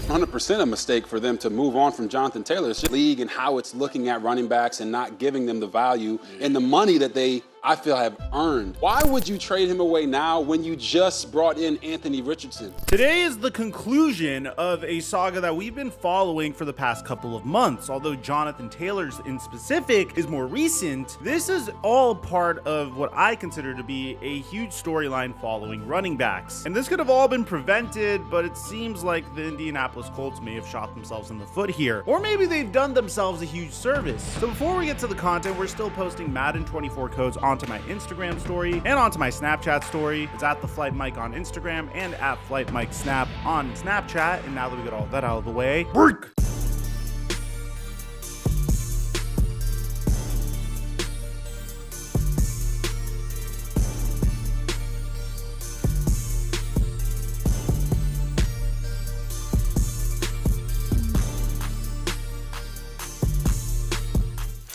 100% a mistake for them to move on from Jonathan Taylor. It's just league and how it's looking at running backs and not giving them the value and the money that they, I feel, have earned. Why would you trade him away now when you just brought in Anthony Richardson? Today is the conclusion of a saga that we've been following for the past couple of months. Although Jonathan Taylor's in specific is more recent, this is all part of what I consider to be a huge storyline following running backs. And this could have all been prevented, but it seems like the Indianapolis Colts may have shot themselves in the foot here. Or maybe they've done themselves a huge service. So before we get to the content, we're still posting Madden 24 codes onto my Instagram story and onto my Snapchat story. It's at the Flight Mike on Instagram and at Flight Mike Snap on Snapchat. And now that we got all that out of the way, break!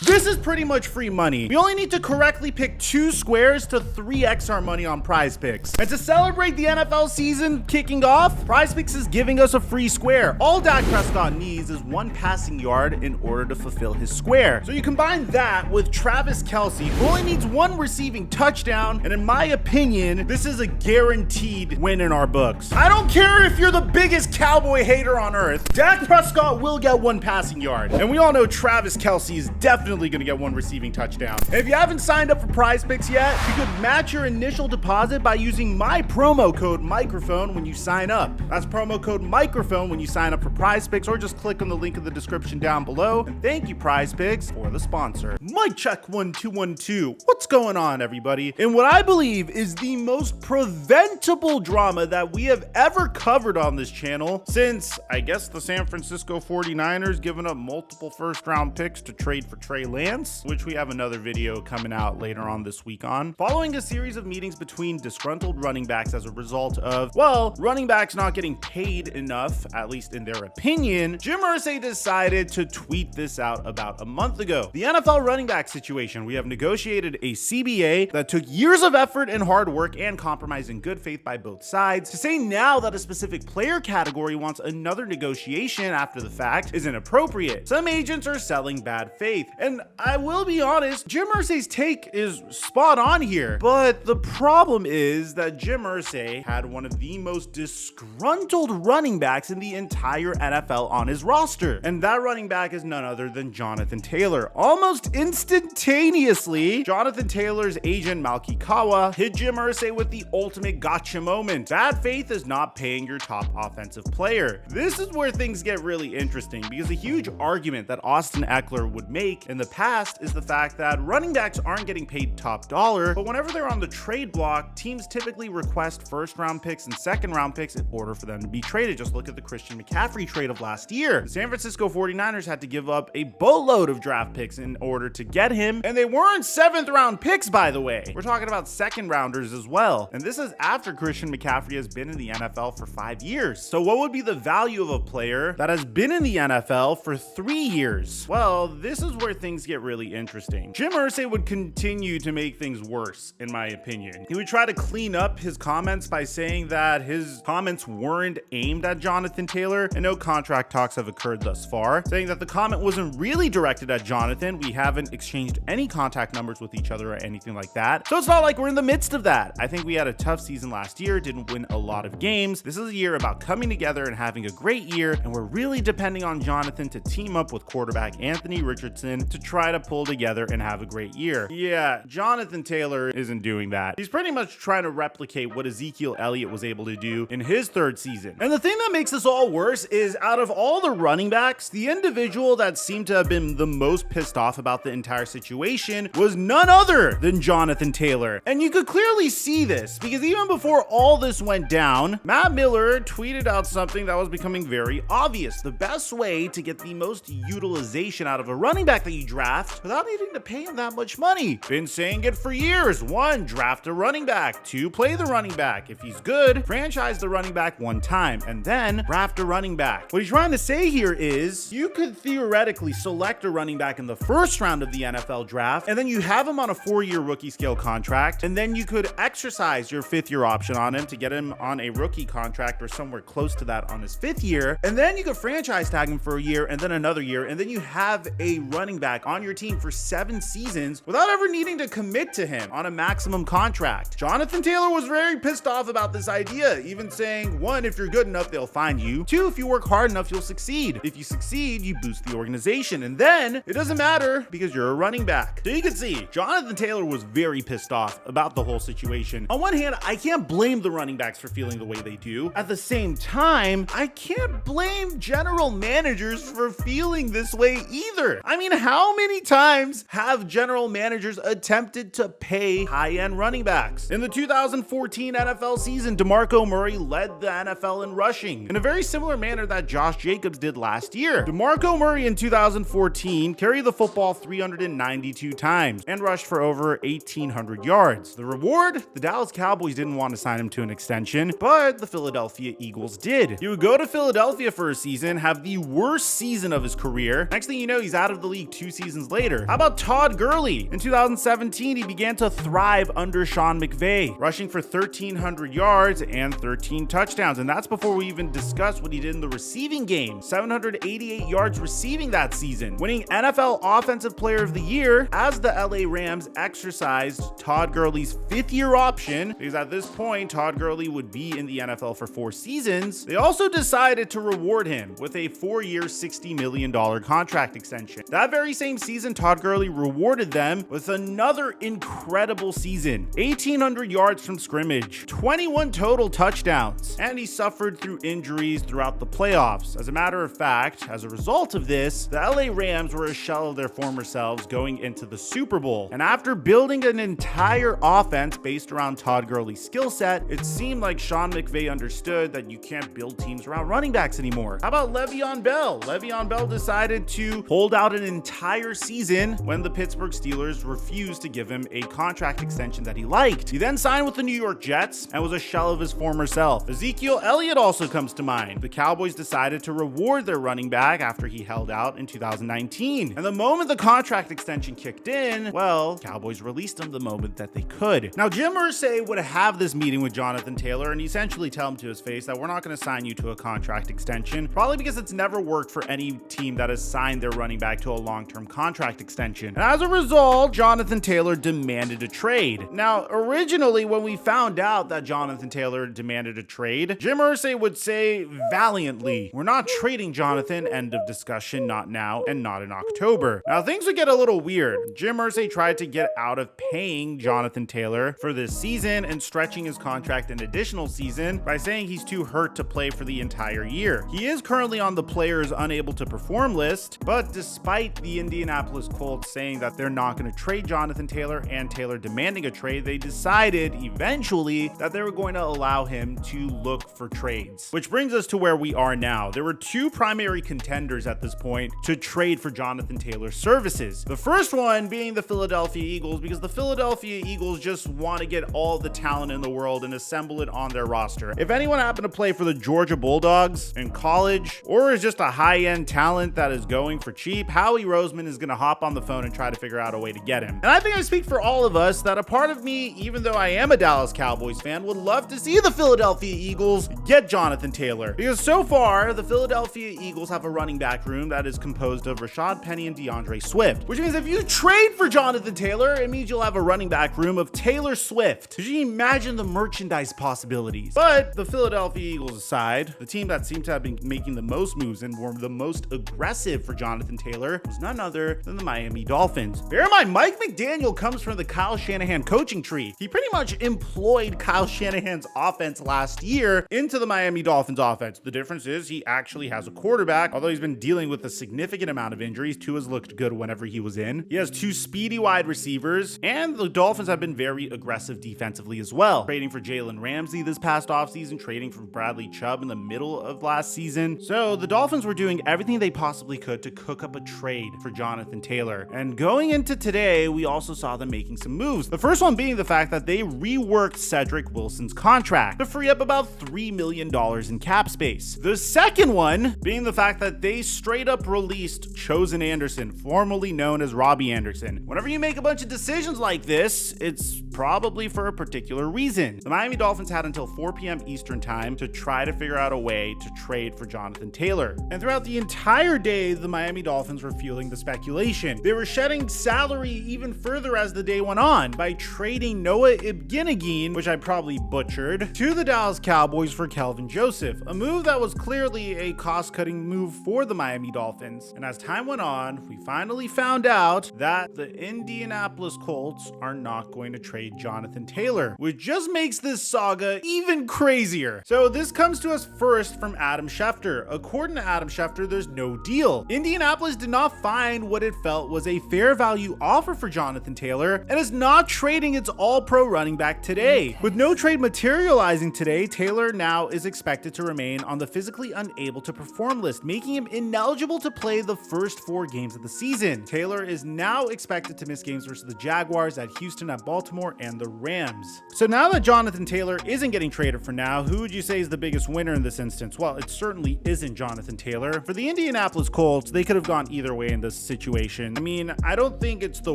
This is pretty much free money. We only need to correctly pick 2 squares to 3x our money on Prize Picks. And to celebrate the NFL season kicking off, Prize Picks is giving us a free square. All Dak Prescott needs is 1 passing yard in order to fulfill his square. So you combine that with Travis Kelce, who only needs 1 receiving touchdown, and in my opinion, this is a guaranteed win in our books. I don't care if you're the biggest Cowboy hater on earth, Dak Prescott will get 1 passing yard. And we all know Travis Kelce is definitely going to get 1 receiving touchdown. And if you haven't signed up for Prize Picks yet, you could match your initial deposit by using my promo code Mikerophone when you sign up. That's promo code Mikerophone when you sign up for Prize Picks, or just click on the link in the description down below. And thank you, Prize Picks, for the sponsor. Mic check 1 2 1 2. What's going on, everybody? In what I believe is the most preventable drama that we have ever covered on this channel since, I guess, the San Francisco 49ers giving up multiple first-round picks to trade for Trey Lance, which we have another video coming out later on this week on. Following a series of meetings between disgruntled running backs as a result of, well, running backs not getting paid enough, at least in their opinion, Jim Irsay decided to tweet this out about a month ago. The NFL running back situation: we have negotiated a CBA that took years of effort and hard work and compromise in good faith by both sides. To say now that a specific player category wants another negotiation after the fact is inappropriate. Some agents are selling bad faith. And I will be honest, Jim Irsay's take is spot on here. But the problem is that Jim Irsay had one of the most disgruntled running backs in the entire NFL on his roster. And that running back is none other than Jonathan Taylor. Almost instantaneously, Jonathan Taylor's agent Malky Kawa hit Jim Irsay with the ultimate gotcha moment. Bad faith is not paying your top offensive player. This is where things get really interesting, because a huge argument that Austin Eckler would make in the past is the fact that running backs aren't getting paid top dollar, but whenever they're on the trade block, teams typically request first round picks and second round picks in order for them to be traded. Just look at the Christian McCaffrey trade of last year. The San Francisco 49ers had to give up a boatload of draft picks in order to get him, and they weren't 7th round picks, by the way. We're talking about second rounders as well. And this is after Christian McCaffrey has been in the NFL for 5 years. So what would be the value of a player that has been in the NFL for 3 years? Well, this is where things get really interesting. Jim Irsay would continue to make things worse, in my opinion. He would try to clean up his comments by saying that his comments weren't aimed at Jonathan Taylor, and no contract talks have occurred thus far, saying that the comment wasn't really directed at Jonathan. We haven't exchanged any contact numbers with each other or anything like that. So it's not like we're in the midst of that. I think we had a tough season last year, didn't win a lot of games. This is a year about coming together and having a great year, and we're really depending on Jonathan to team up with quarterback Anthony Richardson to try to pull together and have a great year. Yeah, Jonathan Taylor isn't doing that. He's pretty much trying to replicate what Ezekiel Elliott was able to do in his 3rd season. And the thing that makes this all worse is, out of all the running backs, the individual that seemed to have been the most pissed off about the entire situation was none other than Jonathan Taylor. And you could clearly see this, because even before all this went down, Matt Miller tweeted out something that was becoming very obvious. The best way to get the most utilization out of a running back that you draft draft without needing to pay him that much money. Been saying it for years. 1, draft a running back. 2, play the running back. If he's good, franchise the running back one time and then draft a running back. What he's trying to say here is you could theoretically select a running back in the first round of the NFL draft, and then you have him on a 4-year rookie scale contract, and then you could exercise your 5th-year option on him to get him on a rookie contract or somewhere close to that on his 5th year, and then you could franchise tag him for a year and then another year, and then you have a running back on your team for 7 seasons without ever needing to commit to him on a maximum contract. Jonathan Taylor was very pissed off about this idea, even saying, 1, if you're good enough, they'll find you. 2, if you work hard enough, you'll succeed. If you succeed, you boost the organization, and then it doesn't matter because you're a running back. So you can see, Jonathan Taylor was very pissed off about the whole situation. On one hand, I can't blame the running backs for feeling the way they do. At the same time, I can't blame general managers for feeling this way either. I mean, how many times have general managers attempted to pay high-end running backs? In the 2014 NFL season, DeMarco Murray led the NFL in rushing in a very similar manner that Josh Jacobs did last year. DeMarco Murray in 2014 carried the football 392 times and rushed for over 1,800 yards. The reward? The Dallas Cowboys didn't want to sign him to an extension, but the Philadelphia Eagles did. He would go to Philadelphia for a season, have the worst season of his career. Next thing you know, he's out of the league 2 seasons later. How about Todd Gurley? In 2017, he began to thrive under Sean McVay, rushing for 1,300 yards and 13 touchdowns. And that's before we even discuss what he did in the receiving game. 788 yards receiving that season, winning NFL Offensive Player of the Year as the LA Rams exercised Todd Gurley's 5th-year option, because at this point, Todd Gurley would be in the NFL for 4 seasons. They also decided to reward him with a 4-year, $60 million contract extension. That very same season, Todd Gurley rewarded them with another incredible season. 1,800 yards from scrimmage, 21 total touchdowns, and he suffered through injuries throughout the playoffs. As a matter of fact, as a result of this, the LA Rams were a shell of their former selves going into the Super Bowl. And after building an entire offense based around Todd Gurley's skill set, it seemed like Sean McVay understood that you can't build teams around running backs anymore. How about Le'Veon Bell? Le'Veon Bell decided to hold out an entire season when the Pittsburgh Steelers refused to give him a contract extension that he liked. He then signed with the New York Jets and was a shell of his former self. Ezekiel Elliott also comes to mind. The Cowboys decided to reward their running back after he held out in 2019. And the moment the contract extension kicked in, well, Cowboys released him the moment that they could. Now, Jim Irsay would have this meeting with Jonathan Taylor and essentially tell him to his face that we're not going to sign you to a contract extension, probably because it's never worked for any team that has signed their running back to a long-term contract extension. And as a result, Jonathan Taylor demanded a trade. Now, originally, when we found out that Jonathan Taylor demanded a trade, Jim Irsay would say valiantly, "We're not trading Jonathan, end of discussion, not now, and not in October." Now, things would get a little weird. Jim Irsay tried to get out of paying Jonathan Taylor for this season and stretching his contract an additional season by saying he's too hurt to play for the entire year. He is currently on the players unable to perform list, but despite the Indianapolis Colts saying that they're not going to trade Jonathan Taylor and Taylor demanding a trade, they decided eventually that they were going to allow him to look for trades. Which brings us to where we are now. There were 2 primary contenders at this point to trade for Jonathan Taylor's services. The first one being the Philadelphia Eagles, because the Philadelphia Eagles just want to get all the talent in the world and assemble it on their roster. If anyone happened to play for the Georgia Bulldogs in college, or is just a high-end talent that is going for cheap, Howie Roseman is going to hop on the phone and try to figure out a way to get him. And I think I speak for all of us that a part of me, even though I am a Dallas Cowboys fan, would love to see the Philadelphia Eagles get Jonathan Taylor. Because so far, the Philadelphia Eagles have a running back room that is composed of Rashad Penny and DeAndre Swift, which means if you trade for Jonathan Taylor, it means you'll have a running back room of Taylor Swift. Could you imagine the merchandise possibilities? But the Philadelphia Eagles aside, the team that seemed to have been making the most moves and were the most aggressive for Jonathan Taylor was none other than the Miami Dolphins. Bear in mind, Mike McDaniel comes from the Kyle Shanahan coaching tree. He pretty much employed Kyle Shanahan's offense last year into the Miami Dolphins offense. The difference is he actually has a quarterback, although he's been dealing with a significant amount of injuries. Tua's looked good whenever he was in. He has 2 speedy wide receivers, and the Dolphins have been very aggressive defensively as well. Trading for Jalen Ramsey this past offseason, trading for Bradley Chubb in the middle of last season. So the Dolphins were doing everything they possibly could to cook up a trade for Jonathan Jonathan Taylor. And going into today, we also saw them making some moves. The first one being the fact that they reworked Cedric Wilson's contract to free up about $3 million in cap space. The second one being the fact that they straight up released Chosen Anderson, formerly known as Robbie Anderson. Whenever you make a bunch of decisions like this, it's probably for a particular reason. The Miami Dolphins had until 4 p.m. Eastern time to try to figure out a way to trade for Jonathan Taylor. And throughout the entire day, the Miami Dolphins were fueling the speculation. They were shedding salary even further as the day went on by trading Noah Ibginagin, which I probably butchered, to the Dallas Cowboys for Kelvin Joseph, a move that was clearly a cost-cutting move for the Miami Dolphins. And as time went on, we finally found out that the Indianapolis Colts are not going to trade Jonathan Taylor, which just makes this saga even crazier. So this comes to us first from Adam Schefter. According to Adam Schefter, there's no deal. Indianapolis did not find what it felt was a fair value offer for Jonathan Taylor and is not trading its all-pro running back today. With no trade materializing today, Taylor now is expected to remain on the physically unable to perform list, making him ineligible to play the first 4 games of the season. Taylor is now expected to miss games versus the Jaguars, at Houston, at Baltimore, and the Rams. So now that Jonathan Taylor isn't getting traded for now, who would you say is the biggest winner in this instance? Well, it certainly isn't Jonathan Taylor. For the Indianapolis Colts, they could have gone either way in this situation. I mean, I don't think it's the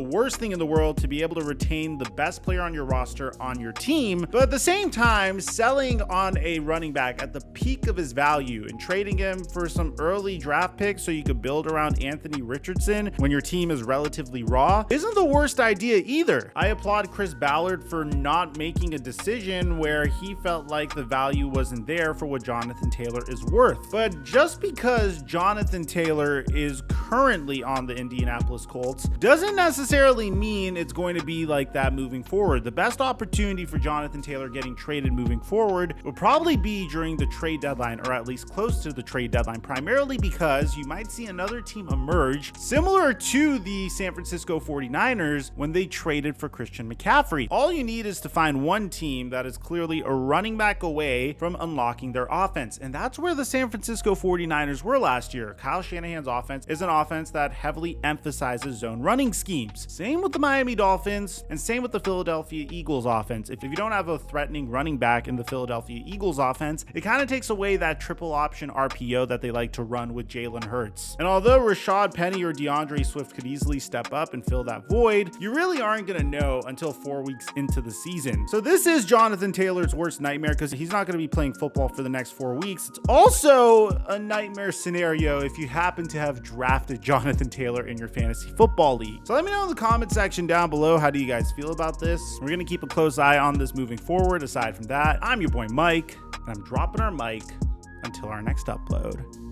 worst thing in the world to be able to retain the best player on your roster on your team, but at the same time, selling on a running back at the peak of his value and trading him for some early draft picks so you could build around Anthony Richardson when your team is relatively raw isn't the worst idea either. I applaud Chris Ballard for not making a decision where he felt like the value wasn't there for what Jonathan Taylor is worth. But just because Jonathan Taylor is currently on the Indianapolis Colts doesn't necessarily mean it's going to be like that moving forward. The best opportunity for Jonathan Taylor getting traded moving forward will probably be during the trade deadline, or at least close to the trade deadline, primarily because you might see another team emerge similar to the San Francisco 49ers when they traded for Christian McCaffrey. All you need is to find one team that is clearly a running back away from unlocking their offense, and that's where the San Francisco 49ers were last year. Kyle Shanahan's offense is an offense that heavily emphasizes zone running schemes. Same with the Miami Dolphins, and same with the Philadelphia Eagles offense. If you don't have a threatening running back in the Philadelphia Eagles offense, it kind of takes away that triple option RPO that they like to run with Jalen Hurts. And although Rashad Penny or DeAndre Swift could easily step up and fill that void, you really aren't going to know until 4 weeks into the season. So this is Jonathan Taylor's worst nightmare because he's not going to be playing football for the next 4 weeks. It's also a nightmare scenario if you happen to have drafted Jonathan Taylor in your fantasy football league. So let me know in the comment section down below, how do you guys feel about this? We're going to keep a close eye on this moving forward. Aside from that, I'm your boy Mike, and I'm dropping our mic until our next upload.